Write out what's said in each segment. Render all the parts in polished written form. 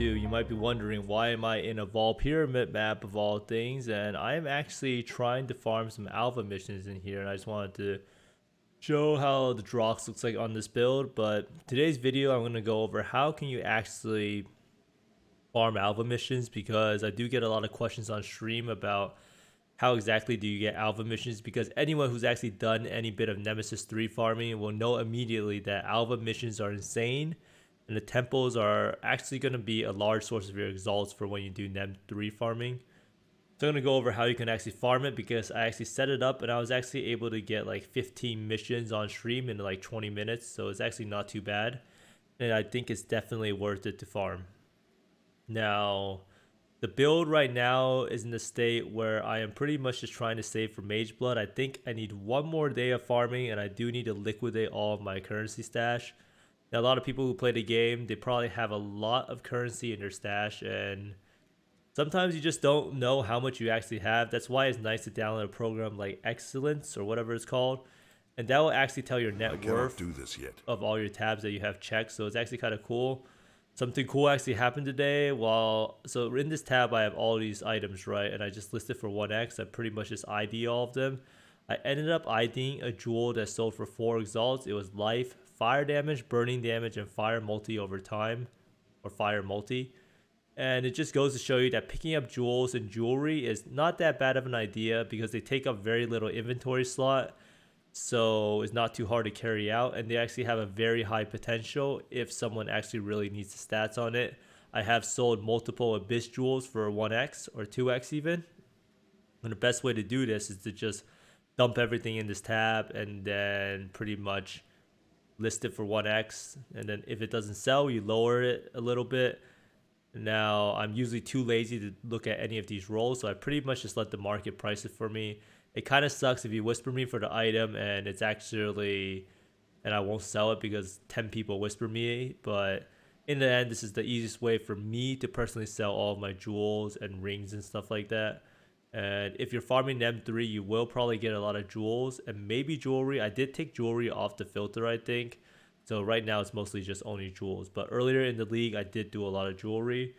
2, you might be wondering why am I in a Vol Pyramid map of all things, and I am actually trying to farm some Alva missions in here, and I just wanted to show how the Drox looks like on this build. But today's video I'm going to go over how can you actually farm Alva missions, because I do get a lot of questions on stream about how exactly do you get Alva missions, because anyone who's actually done any bit of Nemesis 3 farming will know immediately that Alva missions are insane, and the temples are actually going to be a large source of your exalts for when you do Nem 3 farming. So I'm going to go over how you can actually farm it, because I actually set it up and I was actually able to get like 15 missions on stream in like 20 minutes, so it's actually not too bad, and I think it's definitely worth it to farm. Now, the build right now is in the state where I am pretty much just trying to save for Mage Blood. I think I need one more day of farming, and I do need to liquidate all of my currency stash. Now, a lot of people who play the game, they probably have a lot of currency in their stash, and sometimes you just don't know how much you actually have. That's why it's nice to download a program like Excellence or whatever it's called, and that will actually tell your net worth of all your tabs that you have checked. So it's actually kind of cool. Something cool actually happened today. So in this tab I have all these items, right, and I just listed for 1x. I pretty much just ID all of them. I ended up IDing a jewel that sold for 4 exalts. It was life, fire damage, burning damage, and fire multi over time, or fire multi. And it just goes to show you that picking up jewels and jewelry is not that bad of an idea, because they take up very little inventory slot, so it's not too hard to carry out, and they actually have a very high potential if someone actually really needs the stats on it. I have sold multiple abyss jewels for 1x or 2x even, and the best way to do this is to just dump everything in this tab and then pretty much list it for 1x, and then if it doesn't sell, you lower it a little bit. Now, I'm usually too lazy to look at any of these rolls, so I pretty much just let the market price it for me. It kind of sucks if you whisper me for the item and it's actually, and I won't sell it because 10 people whisper me, but in the end, this is the easiest way for me to personally sell all of my jewels and rings and stuff like that. And if you're farming M3, you will probably get a lot of jewels and maybe jewelry. I did take jewelry off the filter, I think. So right now it's mostly just only jewels. But earlier in the league, I did do a lot of jewelry.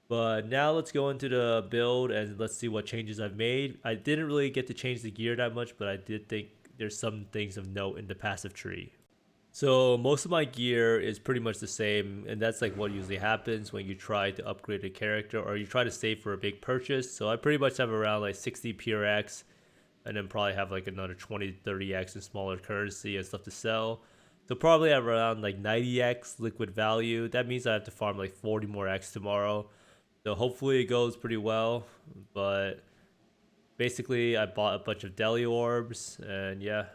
But now let's go into the build and let's see what changes I've made. I didn't really get to change the gear that much, but I did think there's some things of note in the passive tree. So most of my gear is pretty much the same, and that's like what usually happens when you try to upgrade a character or you try to save for a big purchase. So I pretty much have around like 60 pure X, and then probably have like another 20 to 30x in smaller currency and stuff to sell. So probably have around like 90x liquid value. That means I have to farm like 40 more X tomorrow. So hopefully it goes pretty well, but basically I bought a bunch of deli orbs, and yeah,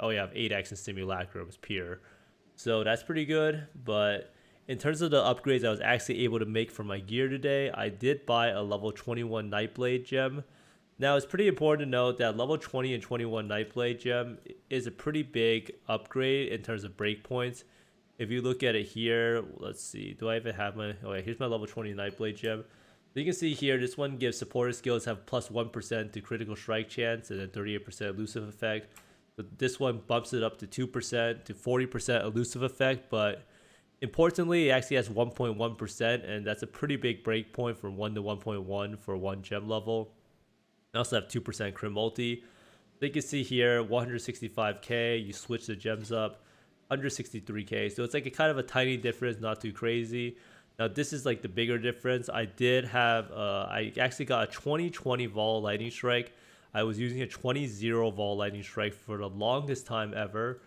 I have 8x in simulacrums pure. So that's pretty good. But in terms of the upgrades I was actually able to make for my gear today, I did buy a level 21 Nightblade gem. Now, it's pretty important to note that level 20 and 21 Nightblade gem is a pretty big upgrade in terms of breakpoints. If you look at it here, let's see, do I even have my, oh yeah, here's my level 20 Nightblade gem. So you can see here, this one gives supporter skills have plus 1% to critical strike chance and then 38% elusive effect. So this one bumps it up to 2% to 40% elusive effect, but importantly, it actually has 1.1%, and that's a pretty big breakpoint from 1 to 1.1 for one gem level. I also have 2% crit multi. So you can see here, 165k, you switch the gems up, 163k. So it's like a kind of a tiny difference, not too crazy. Now this is like the bigger difference. I did have, I actually got a 2020 Vol Lightning Strike. I was using a 20-0 Vol Lightning Strike for the longest time ever.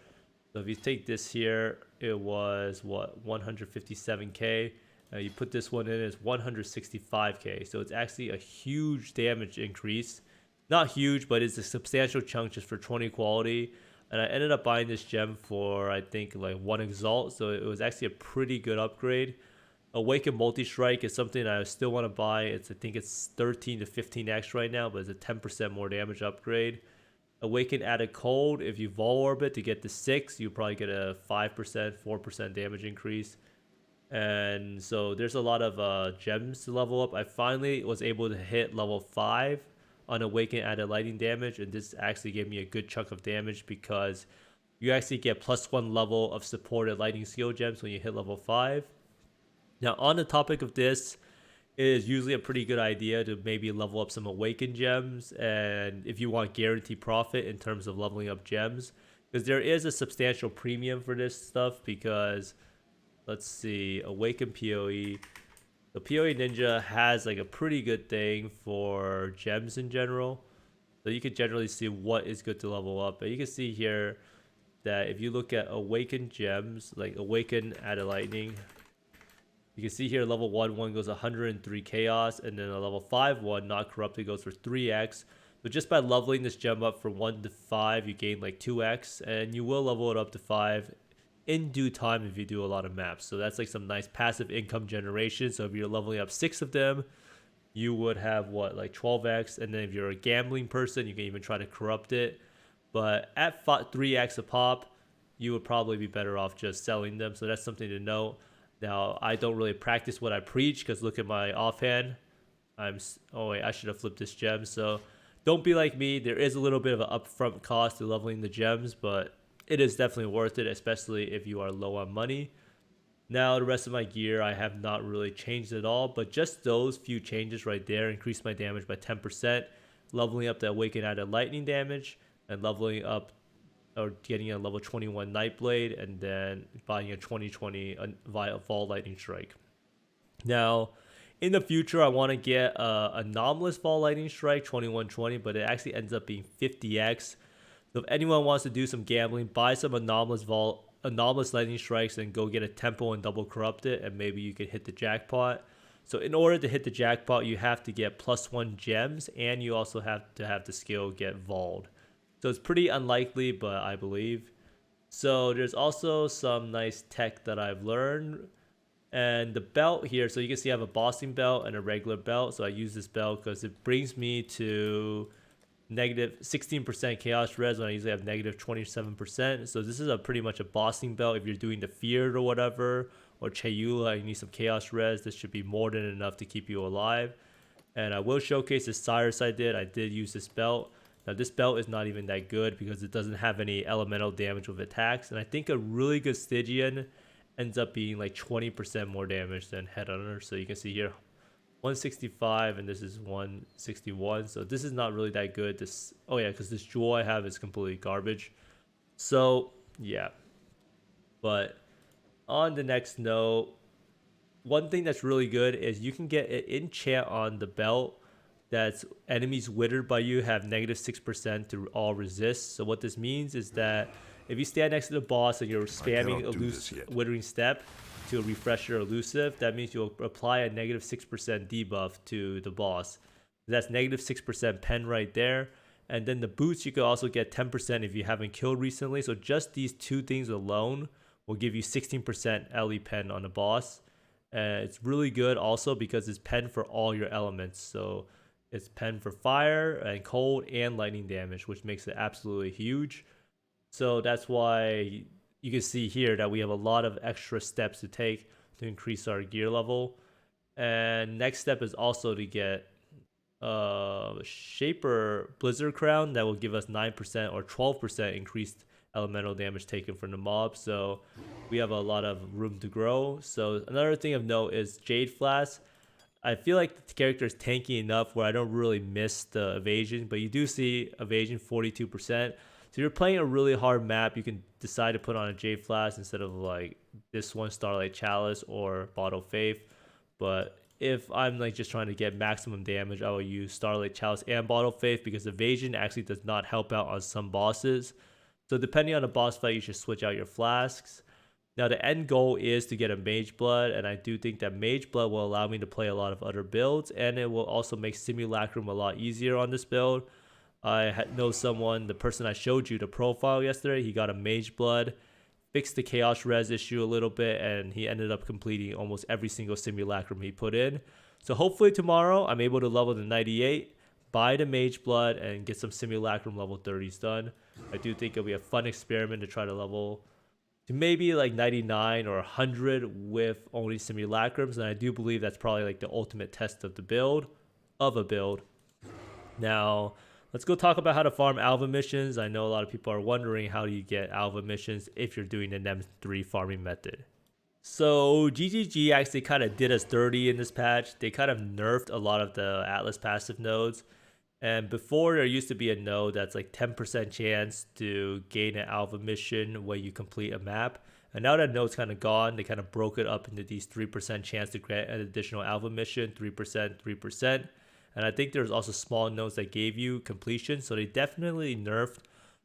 So if you take this here, it was what, 157k. You put this one in, it's 165k. So it's actually a huge damage increase. Not huge, but it's a substantial chunk just for 20 quality. And I ended up buying this gem for, I think, like 1 exalt. So it was actually a pretty good upgrade. Awaken multi-strike is something I still want to buy. I think it's 13 to 15x right now, but it's a 10% more damage upgrade. Awaken added cold. If you vol orbit to get to 6, you probably get a 5%, 4% damage increase. And so there's a lot of gems to level up. I finally was able to hit level 5 on Awaken added lightning damage, and this actually gave me a good chunk of damage because you actually get +1 level of supported lightning skill gems when you hit level 5. Now, on the topic of this, it is usually a pretty good idea to maybe level up some Awaken gems, and if you want guaranteed profit in terms of leveling up gems, because there is a substantial premium for this stuff. Because let's see, Awaken PoE. The PoE Ninja has like a pretty good thing for gems in general. So you can generally see what is good to level up. But you can see here that if you look at Awaken gems, like Awaken Added Lightning, you can see here level 1 goes 103 Chaos, and then a level 5 Not Corrupted goes for 3x. So just by leveling this gem up from 1 to 5, you gain like 2x, and you will level it up to 5 in due time if you do a lot of maps. So that's like some nice passive income generation. So if you're leveling up 6 of them, you would have what, like 12x, and then if you're a gambling person, you can even try to corrupt it. But at 3x a pop, you would probably be better off just selling them. So that's something to note. Now, I don't really practice what I preach, because look at my offhand. Oh wait, I should have flipped this gem. So don't be like me. There is a little bit of an upfront cost to leveling the gems, but it is definitely worth it, especially if you are low on money. Now, the rest of my gear, I have not really changed at all, but just those few changes right there increased my damage by 10%, leveling up the Awaken Added Lightning damage, and leveling up or getting a level 21 Nightblade, and then buying a 2020 Fall Lightning Strike. Now, in the future, I want to get Anomalous Fall Lightning Strike 2120, but it actually ends up being 50x. So if anyone wants to do some gambling, buy some Anomalous Lightning Strikes and go get a Tempo and double corrupt it, and maybe you could hit the jackpot. So in order to hit the jackpot, you have to get +1 gems, and you also have to have the skill get Volled. So it's pretty unlikely, but I believe. So there's also some nice tech that I've learned. And the belt here, so you can see I have a bossing belt and a regular belt. So I use this belt because it brings me to negative 16% chaos res when I usually have negative 27%. So this is a pretty much a bossing belt. If you're doing the feared or whatever, or Chayula, you need some chaos res, this should be more than enough to keep you alive. And I will showcase the Cyrus I did use this belt. Now this belt is not even that good because it doesn't have any elemental damage with attacks, and I think a really good Stygian ends up being like 20% more damage than Headhunter. So you can see here 165 and this is 161, so this is not really that good. This, oh yeah, because this jewel I have is completely garbage. So yeah, but on the next note, one thing that's really good is you can get an enchant on the belt that's enemies withered by you have negative 6% to all resist. So what this means is that if you stand next to the boss and you're spamming Withering Step to refresh your Elusive, that means you'll apply a negative 6% debuff to the boss. That's negative 6% pen right there. And then the boots, you could also get 10% if you haven't killed recently. So just these two things alone will give you 16% LE pen on the boss. And it's really good also because it's pen for all your elements. So it's pen for fire and cold and lightning damage, which makes it absolutely huge. So that's why you can see here that we have a lot of extra steps to take to increase our gear level. And next step is also to get Shaper Blizzard Crown that will give us 9% or 12% increased elemental damage taken from the mob. So we have a lot of room to grow. So another thing of note is Jade Flask. I feel like the character is tanky enough where I don't really miss the evasion, but you do see evasion 42%. So if you're playing a really hard map, you can decide to put on a Jade Flask instead of like this one, Starlight Chalice or Bottle of Faith. But if I'm like just trying to get maximum damage, I will use Starlight Chalice and Bottle of Faith because evasion actually does not help out on some bosses. So depending on the boss fight, you should switch out your flasks. Now the end goal is to get a Mage Blood, and I do think that Mage Blood will allow me to play a lot of other builds, and it will also make Simulacrum a lot easier on this build. I know someone, the person I showed you the profile yesterday, he got a Mage Blood, fixed the Chaos Res issue a little bit, and he ended up completing almost every single Simulacrum he put in. So hopefully tomorrow I'm able to level to 98, buy the Mage Blood, and get some Simulacrum level 30s done. I do think it'll be a fun experiment to try to level to maybe like 99 or 100 with only Simulacrums, and I do believe that's probably like the ultimate test of a build. Now, let's go talk about how to farm Alva Missions. I know a lot of people are wondering how do you get Alva Missions if you're doing the NEM 3 farming method. So GGG actually kind of did us dirty in this patch. They kind of nerfed a lot of the Atlas passive nodes. And before there used to be a node that's like 10% chance to gain an alpha mission when you complete a map. And now that node's kind of gone, they kind of broke it up into these 3% chance to grant an additional alpha mission, 3%, 3%. And I think there's also small nodes that gave you completion. So they definitely nerfed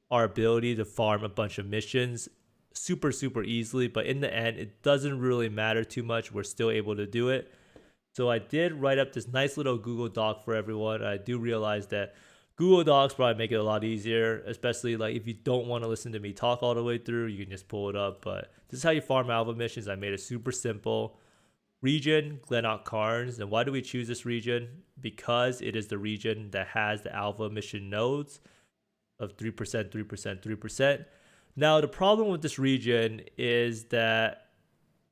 our ability to farm a bunch of missions super easily. But in the end, it doesn't really matter too much. We're still able to do it. So I did write up this nice little Google Doc for everyone. I do realize that Google Docs probably make it a lot easier, especially like if you don't want to listen to me talk all the way through, you can just pull it up. But this is how you farm alpha missions. I made it super simple. Region, Glenot Carnes. And why do we choose this region? Because it is the region that has the alpha mission nodes of 3%, 3%, 3%. Now, the problem with this region is that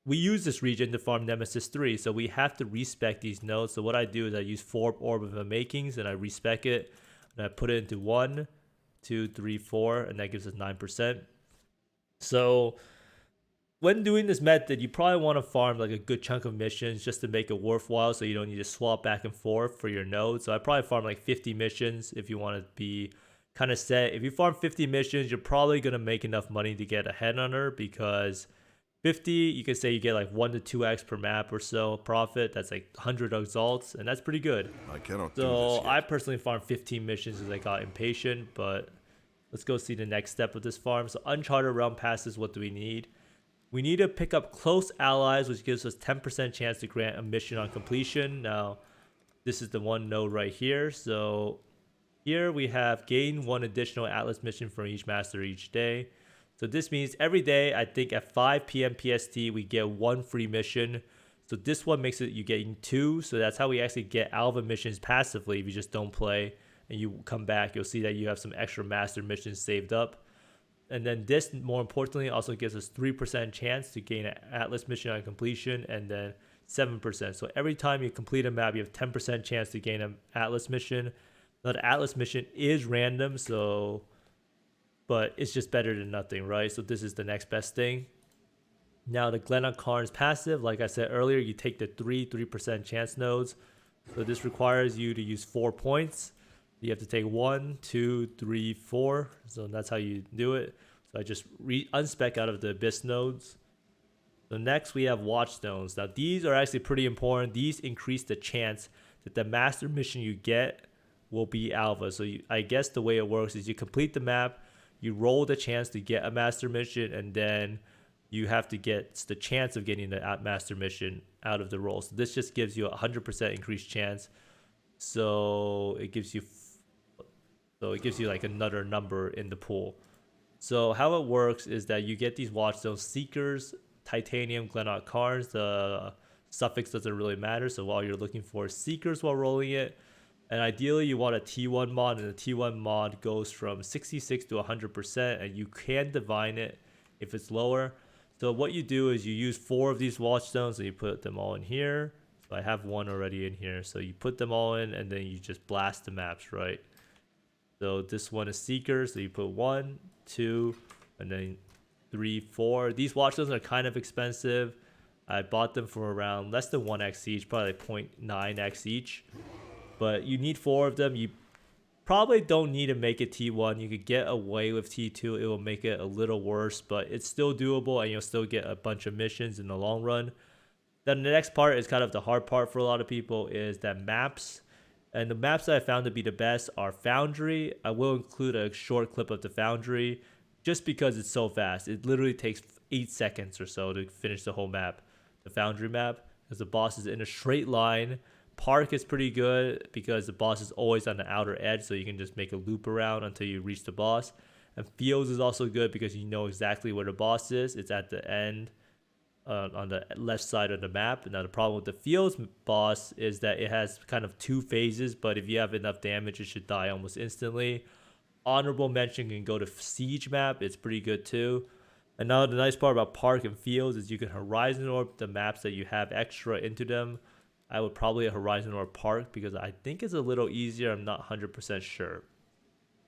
we use this region to farm Nemesis 3, so we have to respec these nodes. So what I do is I use 4 Orb of Makings and I respec it, and I put it into 1, 2, 3, 4, and that gives us 9%. So when doing this method, you probably want to farm like a good chunk of missions just to make it worthwhile, so you don't need to swap back and forth for your node. So I probably farm like 50 missions if you want to be kind of set. If you farm 50 missions, you're probably going to make enough money to get a headhunter, because 50, you can say you get like 1 to 2x per map or so profit. That's like 100 exalts, and that's pretty good. I cannot do So this yet. I personally farmed 15 missions as I got impatient, but let's go see the next step of this farm. So Uncharted Realm passes, what do we need? We need to pick up close allies, which gives us 10% chance to grant a mission on completion. Now, this is the one node right here. So here we have gain 1 additional Atlas mission from each master each day. So this means every day, I think at 5 p.m. PST, we get 1 free mission. So this one makes it you getting 2. So that's how we actually get Alva missions passively. If you just don't play and you come back, you'll see that you have some extra master missions saved up. And then this, more importantly, also gives us 3% chance to gain an Atlas mission on completion, and then 7%. So every time you complete a map, you have 10% chance to gain an Atlas mission. Now the Atlas mission is random, but it's just better than nothing, right? So this is the next best thing. Now the Glenot Carnes passive, like I said earlier, you take the 3% chance nodes. So this requires you to use 4 points. You have to take 1, 2, 3, 4. So that's how you do it. So I just unspec out of the Abyss nodes. So next we have Watchstones. Now these are actually pretty important. These increase the chance that the master mission you get will be Alva. So I guess the way it works is you complete the map, you roll the chance to get a master mission, and then you have to get the chance of getting the master mission out of the roll. So this just gives you a 100% increased chance. So it gives you like another number in the pool. So how it works is that you get these Watchstones, Seekers, Titanium, Glenot Carnes. The suffix doesn't really matter. So while you're looking for Seekers while rolling it, and ideally you want a T1 mod, and the T1 mod goes from 66 to 100%, and you can divine it if it's lower. So what you do is you use 4 of these Watchstones and you put them all in here. So I have 1 already in here. So you put them all in, and then you just blast the maps, right? So this one is Seeker, so you put 1, 2, and then 3, 4. These Watchstones are kind of expensive. I bought them for around less than 1x each, probably 0.9x each. But you need 4 of them. You probably don't need to make it T1. You could get away with T2. It will make it a little worse, but it's still doable, and you'll still get a bunch of missions in the long run. Then the next part is kind of the hard part for a lot of people, is that maps. And the maps that I found to be the best are Foundry. I will include a short clip of the Foundry just because it's so fast. It literally takes 8 seconds or so to finish the whole map. The Foundry map, because the boss is in a straight line. Park is pretty good because the boss is always on the outer edge, so you can just make a loop around until you reach the boss. And Fields is also good because you know exactly where the boss is. It's at the end. On the left side of the map. Now the problem with the Fields boss is that it has kind of 2 phases, but if you have enough damage, it should die almost instantly. Honorable mention can go to Siege map. It's pretty good too. And now the nice part about Park and Fields is you can Horizon Orb the maps that you have extra into them. I would probably Horizon Orb Park because I think it's a little easier. I'm not 100% sure.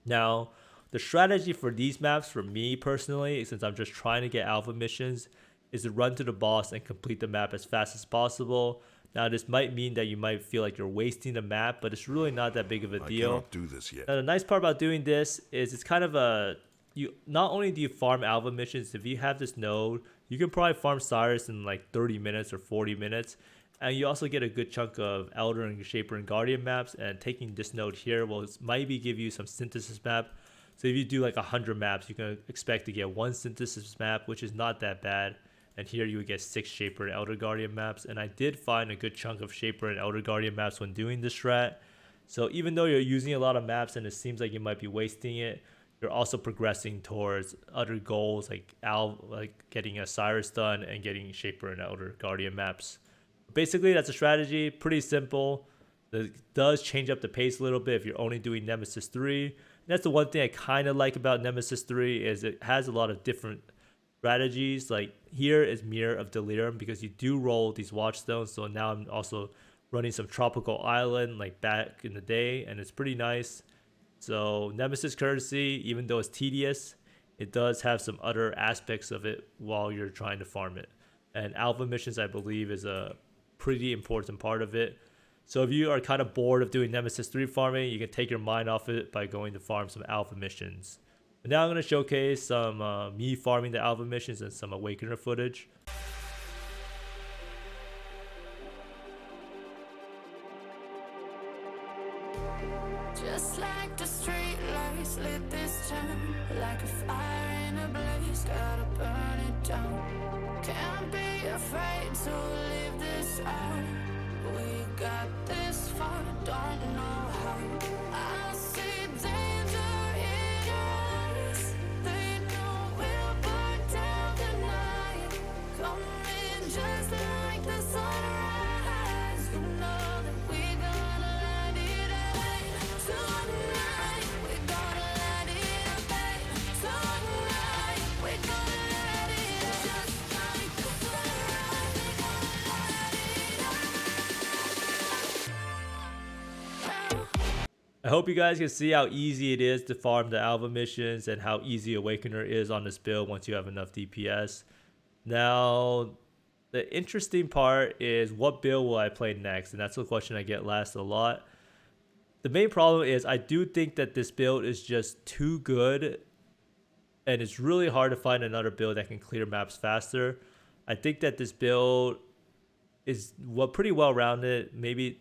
Now, the strategy for these maps for me personally, since I'm just trying to get alpha missions, is to run to the boss and complete the map as fast as possible. Now this might mean that you might feel like you're wasting the map, but it's really not that big of a deal. I cannot do this yet. Now the nice part about doing this is it's kind of a, you not only do you farm Alva missions, if you have this node, you can probably farm Cyrus in like 30 minutes or 40 minutes. And you also get a good chunk of Elder and Shaper and Guardian maps, and taking this node here will maybe give you some synthesis map. So if you do like 100 maps, you can expect to get 1 synthesis map, which is not that bad. And here you would get 6 Shaper and Elder Guardian maps. And I did find a good chunk of Shaper and Elder Guardian maps when doing this strat. So even though you're using a lot of maps and it seems like you might be wasting it, you're also progressing towards other goals like getting a Cyrus done and getting Shaper and Elder Guardian maps. Basically, that's a strategy. Pretty simple. It does change up the pace a little bit if you're only doing Nemesis 3. And that's the one thing I kind of like about Nemesis 3 is it has a lot of different strategies. Like here is Mirror of Delirium because you do roll these watchstones. So now I'm also running some Tropical Island like back in the day, and it's pretty nice. So Nemesis Currency, even though it's tedious, it does have some other aspects of it while you're trying to farm it. And Alva Missions, I believe, is a pretty important part of it. So if you are kind of bored of doing Nemesis 3 farming, you can take your mind off it by going to farm some Alva Missions. And now I'm going to showcase some me farming the Alva Missions and some Awakener footage. Just like the street lights lit this town, like a fire in a blaze, gotta burn it down. Can't be afraid to leave this out. We got this far, don't know how. I see danger in your eyes. They know we'll burn down the night. Coming just like the sunrise. You know that we gonna light it up. Tonight, we gonna light it up, babe. Tonight, we gonna light it up. Just like the sunrise, we gonna light it up. I hope you guys can see how easy it is to farm the Alva Missions and how easy Awakener is on this build once you have enough DPS. Now, the interesting part is what build will I play next? And that's a question I get asked a lot. The main problem is I do think that this build is just too good, and it's really hard to find another build that can clear maps faster. I think that this build is pretty well rounded. Maybe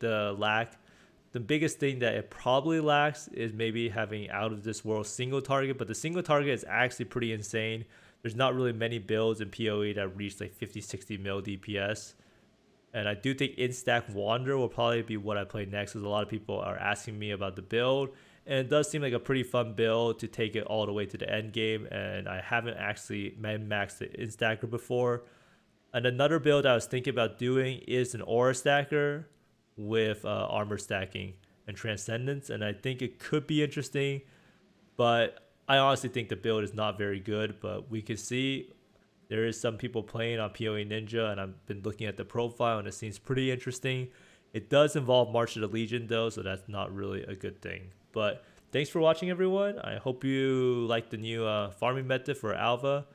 the biggest thing that it probably lacks is maybe having out of this world single target, but the single target is actually pretty insane. There's not really many builds in PoE that reach like 50-60 mil DPS. And I do think in-stack Wander will probably be what I play next, because a lot of people are asking me about the build. And it does seem like a pretty fun build to take it all the way to the end game. And I haven't actually min-maxed the in-stacker before. And another build I was thinking about doing is an aura stacker with armor stacking and transcendence, and I think it could be interesting, but I honestly think the build is not very good. But we can see there is some people playing on PoE Ninja, and I've been looking at the profile and it seems pretty interesting. It does involve March of the Legion though, so that's not really a good thing. But thanks for watching, everyone. I hope you like the new farming method for Alva,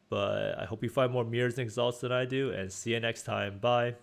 but I hope you find more mirrors and exalts than I do, and see you next time. Bye.